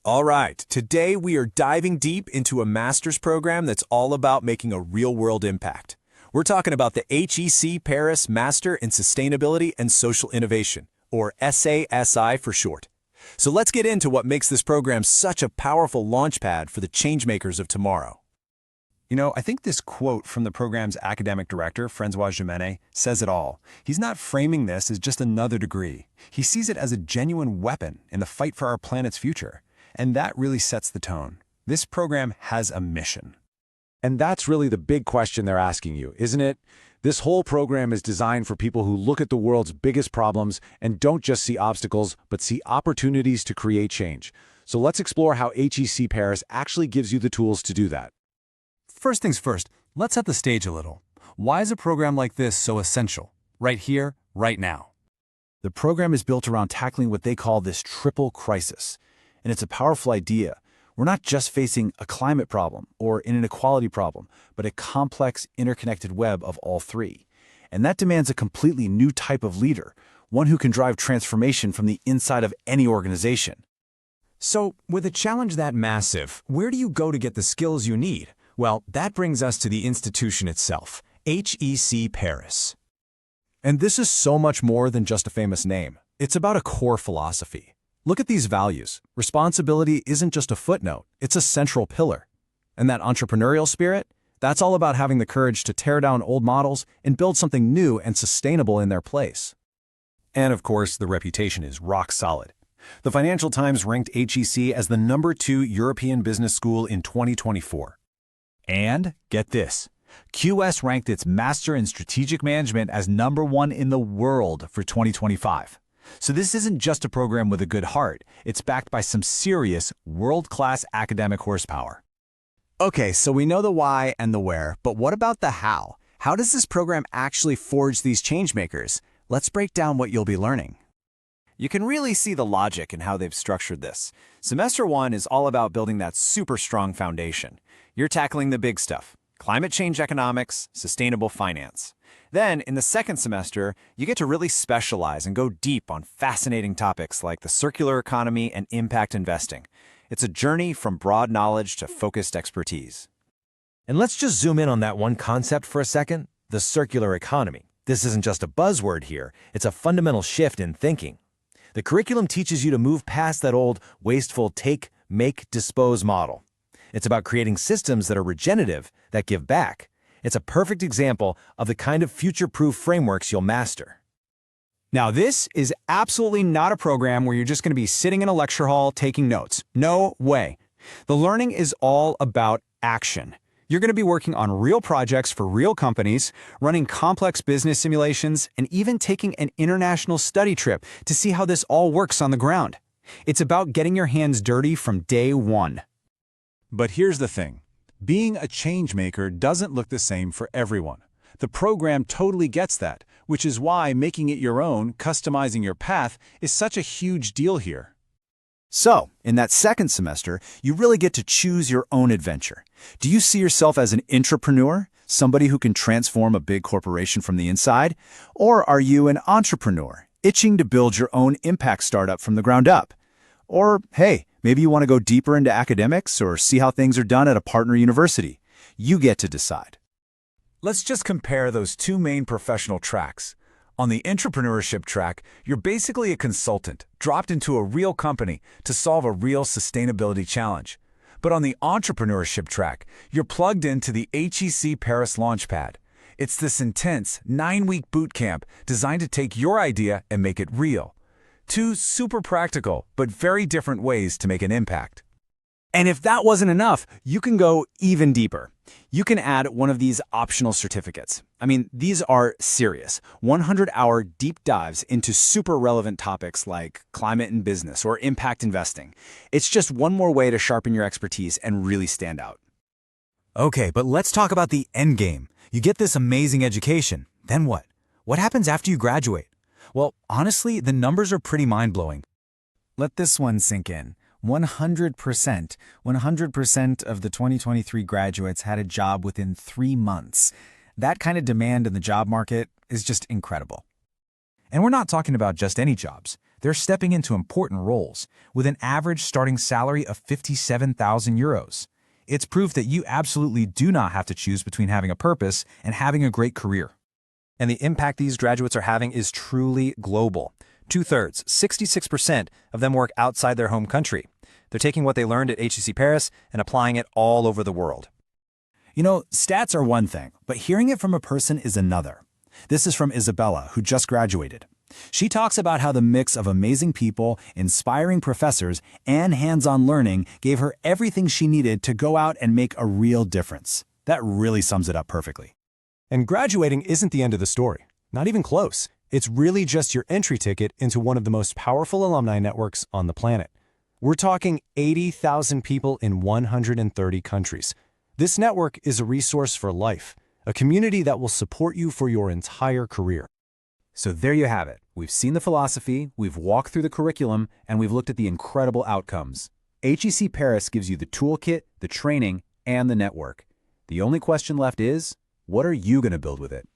All right, today we are diving deep into a master's program that's all about making a real-world impact. We're talking about the HEC Paris Master in Sustainability and Social Innovation, or SASI for short. So let's get into what makes this program such a powerful launchpad for the changemakers of tomorrow. I think this quote from the program's academic director, François Jimenez, says it all. He's not framing this as just another degree. He sees it as a genuine weapon in the fight for our planet's future. And that really sets the tone. This program has a mission. And that's really the big question they're asking you, isn't it? This whole program is designed for people who look at the world's biggest problems and don't just see obstacles, but see opportunities to create change. So let's explore how HEC Paris actually gives you the tools to do that. First things first, let's set the stage a little. Why is a program like this so essential? Right here, right now. The program is built around tackling what they call this triple crisis. And it's a powerful idea. We're not just facing a climate problem or an inequality problem, but a complex, interconnected web of all three. And that demands a completely new type of leader, one who can drive transformation from the inside of any organization. So, with a challenge that massive, where do you go to get the skills you need? Well, that brings us to the institution itself, HEC Paris. And this is so much more than just a famous name. It's about a core philosophy. Look at these values. Responsibility isn't just a footnote, it's a central pillar. And that entrepreneurial spirit, that's all about having the courage to tear down old models and build something new and sustainable in their place. And of course, the reputation is rock solid. The Financial Times ranked HEC as the #2 European business school in 2024. And, get this, QS ranked its Master in Strategic Management as #1 in the world for 2025. So this isn't just a program with a good heart, it's backed by some serious, world-class academic horsepower. Okay, so we know the why and the where, but what about the how? How does this program actually forge these changemakers? Let's break down what you'll be learning. You can really see the logic in how they've structured this. Semester 1 is all about building that super strong foundation. You're tackling the big stuff: climate change economics, sustainable finance. Then, in the second semester, you get to really specialize and go deep on fascinating topics like the circular economy and impact investing. It's a journey from broad knowledge to focused expertise. And let's just zoom in on that one concept for a second, the circular economy. This isn't just a buzzword here, it's a fundamental shift in thinking. The curriculum teaches you to move past that old, wasteful take, make, dispose model. It's about creating systems that are regenerative, that give back. It's a perfect example of the kind of future-proof frameworks you'll master. Now, this is absolutely not a program where you're just going to be sitting in a lecture hall taking notes. No way. The learning is all about action. You're going to be working on real projects for real companies, running complex business simulations, and even taking an international study trip to see how this all works on the ground. It's about getting your hands dirty from day one. But here's the thing. Being a change maker doesn't look the same for everyone. The program totally gets that, which is why making it your own, customizing your path, is such a huge deal here. So, in that second semester, you really get to choose your own adventure. Do you see yourself as an intrapreneur, somebody who can transform a big corporation from the inside? Or are you an entrepreneur, itching to build your own impact startup from the ground up? Or, hey, maybe you want to go deeper into academics or see how things are done at a partner university. You get to decide. Let's just compare those two main professional tracks. On the intrapreneurship track, you're basically a consultant, dropped into a real company to solve a real sustainability challenge. But on the entrepreneurship track, you're plugged into the HEC Paris Launchpad. It's this intense, 9-week boot camp designed to take your idea and make it real. Two super practical, but very different ways to make an impact. And if that wasn't enough, you can go even deeper. You can add one of these optional certificates. I mean, these are serious, 100-hour deep dives into super relevant topics like climate and business or impact investing. It's just one more way to sharpen your expertise and really stand out. Okay, but let's talk about the end game. You get this amazing education. Then what? What happens after you graduate? Well, honestly, the numbers are pretty mind-blowing. Let this one sink in. 100% of the 2023 graduates had a job within 3 months. That kind of demand in the job market is just incredible. And we're not talking about just any jobs. They're stepping into important roles, with an average starting salary of 57,000 euros. It's proof that you absolutely do not have to choose between having a purpose and having a great career. And the impact these graduates are having is truly global. 2/3, 66% of them work outside their home country. They're taking what they learned at HEC Paris and applying it all over the world. You know, stats are one thing, but hearing it from a person is another. This is from Isabella, who just graduated. She talks about how the mix of amazing people, inspiring professors, and hands-on learning gave her everything she needed to go out and make a real difference. That really sums it up perfectly. And graduating isn't the end of the story. Not even close. It's really just your entry ticket into one of the most powerful alumni networks on the planet. We're talking 80,000 people in 130 countries. This network is a resource for life, a community that will support you for your entire career. So there you have it. We've seen the philosophy, we've walked through the curriculum, and we've looked at the incredible outcomes. HEC Paris gives you the toolkit, the training, and the network. The only question left is, what are you going to build with it?